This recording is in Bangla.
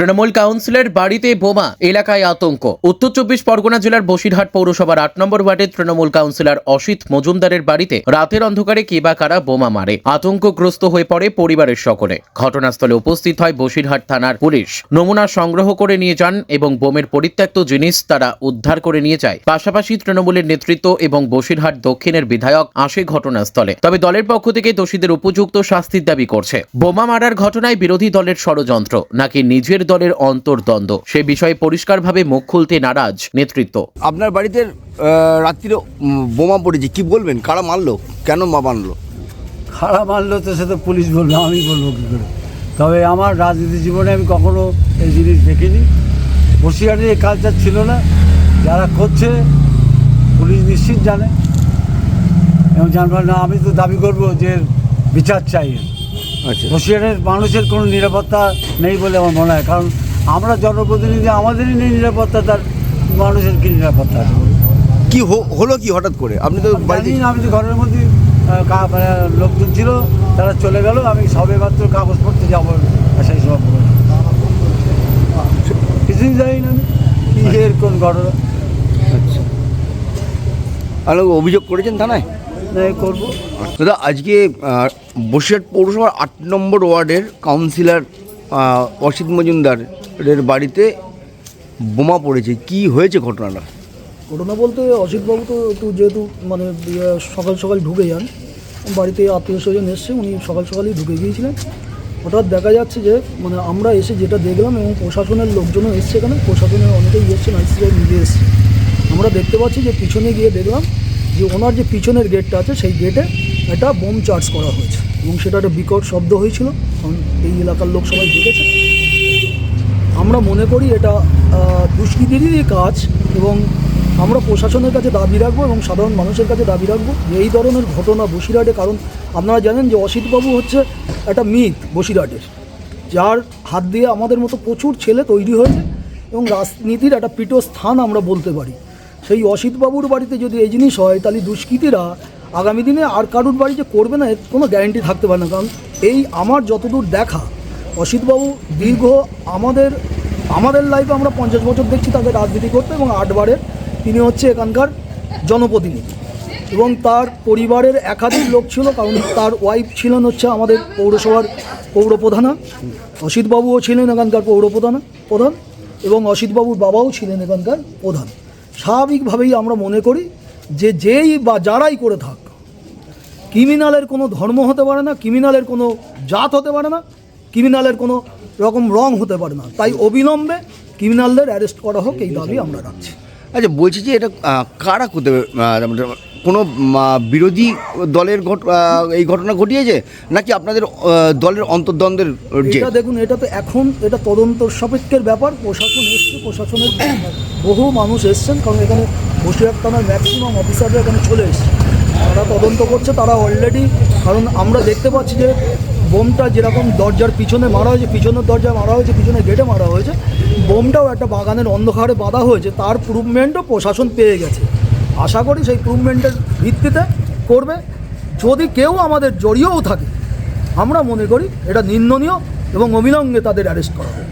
তৃণমূল কাউন্সিলর বাড়িতে বোমা, এলাকায় আতঙ্ক। উত্তর 24 পরগনা জেলার বসিরহাট পৌরসভার 8 নম্বর ওয়ার্ডের তৃণমূল কাউন্সিলর অসিত মজুমদারের বাড়িতে রাতের অন্ধকারে কে বা কারা বোমা মারে। আতঙ্কগ্রস্ত হয়ে পড়ে পরিবারের সকলে। ঘটনাস্থলে উপস্থিত হয় বসিরহাট থানার পুলিশ। নমুনা সংগ্রহ করে নিয়ে যান এবং বোমের পরিত্যক্ত জিনিস তারা উদ্ধার করে নিয়ে যায়। পাশাপাশি তৃণমূলের নেতৃত্ব এবং বসিরহাট দক্ষিণের বিধায়ক আসে ঘটনাস্থলে। তবে দলের পক্ষ থেকে দোষীদের উপযুক্ত শাস্তির দাবি করছে। বোমা মারার ঘটনায় বিরোধী দলের ষড়যন্ত্র নাকি নিজের দলের অন্তর্দ্বন্দ্ব, সে বিষয়ে পরিষ্কারভাবে মুখ খুলতে নারাজ নেতৃত্ব। আপনার বাড়িতে রাত্রিরে বোমা পড়েছে, কি বলবেন? কারা মারলো, কেন মারলো? খারাপ মারলো তো সে তো পুলিশ বলবে, আমি বলবো কী করে। তবে আমার রাজনীতি জীবনে আমি কখনো এই জিনিস দেখিনি। বসিরহাটের এই কালচার ছিল না। যারা করছে পুলিশ নিশ্চিত জানে এবং জানবার না। আমি তো দাবি করবো যে বিচার চাই। আচ্ছা, বসিরহাটের মানুষের কোনো নিরাপত্তা নেই বলে আমার মনে হয়, কারণ আমরা জনপ্রতিনিধি, আমাদেরই নেই নিরাপত্তা, তার মানুষের কি নিরাপত্তা আছে? কি হলো কি হঠাৎ করে? আপনি তো বাড়িতে, আমি তো ঘরের মধ্যে লোকজন ছিল, তারা চলে গেল, আমি সবে মাত্র কাগজপত্র যাবো সেই সব কিছুই যাই না কি এর কোন ঘটনা। আচ্ছা, আপনি অভিযোগ করেছেন থানায়? করবো দাদা, আজকে বসিরহাট পৌরসভার 8 নম্বর ওয়ার্ডের কাউন্সিলর অসিত মজুমদারের বাড়িতে বোমা পড়েছে, কি হয়েছে ঘটনাটা? ঘটনা বলতে অসিতবাবু তো একটু যেহেতু মানে সকাল সকাল ঢুকে যান, বাড়িতে আত্মীয় স্বজন এসছে, উনি সকাল সকালই ঢুকে গিয়েছিলেন। হঠাৎ দেখা যাচ্ছে যে মানে আমরা এসে যেটা দেখলাম, এবং প্রশাসনের লোকজনও এসছে, এখানে প্রশাসনের অনেকেই এসছেন, আইসিআই নিজে এসছে। আমরা দেখতে পাচ্ছি যে পিছনে গিয়ে দেখলাম যে ওনার যে পিছনের গেটটা আছে সেই গেটে একটা বোম চার্জ করা হয়েছে, এবং সেটা একটা বিকট শব্দ হয়েছিল, কারণ এই এলাকার লোক সবাই দেখেছে। আমরা মনে করি এটা দুষ্কৃতীরই কাজ, এবং আমরা প্রশাসনের কাছে দাবি রাখবো এবং সাধারণ মানুষের কাছে দাবি রাখবো যে এই ধরনের ঘটনা বসিরহাটে, কারণ আপনারা জানেন যে অসিতবাবু হচ্ছে একটা মিথ বসিরহাটের, যার হাত দিয়ে আমাদের মতো প্রচুর ছেলে তৈরি হয়েছে এবং রাজনীতির একটা পীঠস্থান আমরা বলতে পারি। সেই অসিতবাবুর বাড়িতে যদি এই জিনিস হয়, তাহলে দুষ্কৃতীরা আগামী দিনে আর কারুর বাড়ি যে করবে না, এর কোনো গ্যারান্টি থাকতে পারে না। কারণ এই আমার যতদূর দেখা, অসিতবাবু দীর্ঘ আমাদের লাইফে আমরা 50 বছর দেখছি তাকে রাজনীতি করতে, এবং 8 বারের তিনি হচ্ছে এখানকার জনপ্রতিনিধি, এবং তার পরিবারের একাধিক লোক ছিল, কারণ তার ওয়াইফ ছিলেন হচ্ছে আমাদের পৌরসভার পৌরপ্রধানা, অসিতবাবুও ছিলেন এখানকার প্রধান, এবং অসিতবাবুর বাবাও ছিলেন এখানকার প্রধান। স্বাভাবিকভাবেই আমরা মনে করি যে যেই বা যারাই করে থাক, ক্রিমিনালের কোনো ধর্ম হতে পারে না, ক্রিমিনালের কোনো জাত হতে পারে না, ক্রিমিনালের কোনো রকম রং হতে পারে না। তাই অবিলম্বে ক্রিমিনালদের অ্যারেস্ট করা হোক, এই দাবি আমরা রাখছি। আচ্ছা, বলছি যে এটা কারা করতে, কোনো বিরোধী দলের এই ঘটনা ঘটিয়েছে নাকি আপনাদের দলের অন্তর্দ্বন্দ্বের? এটা দেখুন, এটা তো এখন এটা তদন্ত সাপেক্ষের ব্যাপার। প্রশাসন এসছে, প্রশাসনের বহু মানুষ এসছেন, কারণ এখানে বসিরহাট থানার ম্যাক্সিমাম অফিসাররা এখানে চলে এসছে, তারা তদন্ত করছে। তারা অলরেডি, কারণ আমরা দেখতে পাচ্ছি যে বোমটা যেরকম দরজার পিছনে মারা হয়েছে, পিছনের দরজায় মারা হয়েছে, পিছনের গেটে মারা হয়েছে, বোমটাও একটা বাগানের অন্ধকারে বাঁধা হয়েছে, তার প্রুভমেন্টও প্রশাসন পেয়ে গেছে। আশা করি সেই প্রুভমেন্টের ভিত্তিতে করবে। যদি কেউ আমাদের জড়িয়েও থাকে, আমরা মনে করি এটা নিন্দনীয় এবং অবিলম্বে তাদের অ্যারেস্ট করা হবে।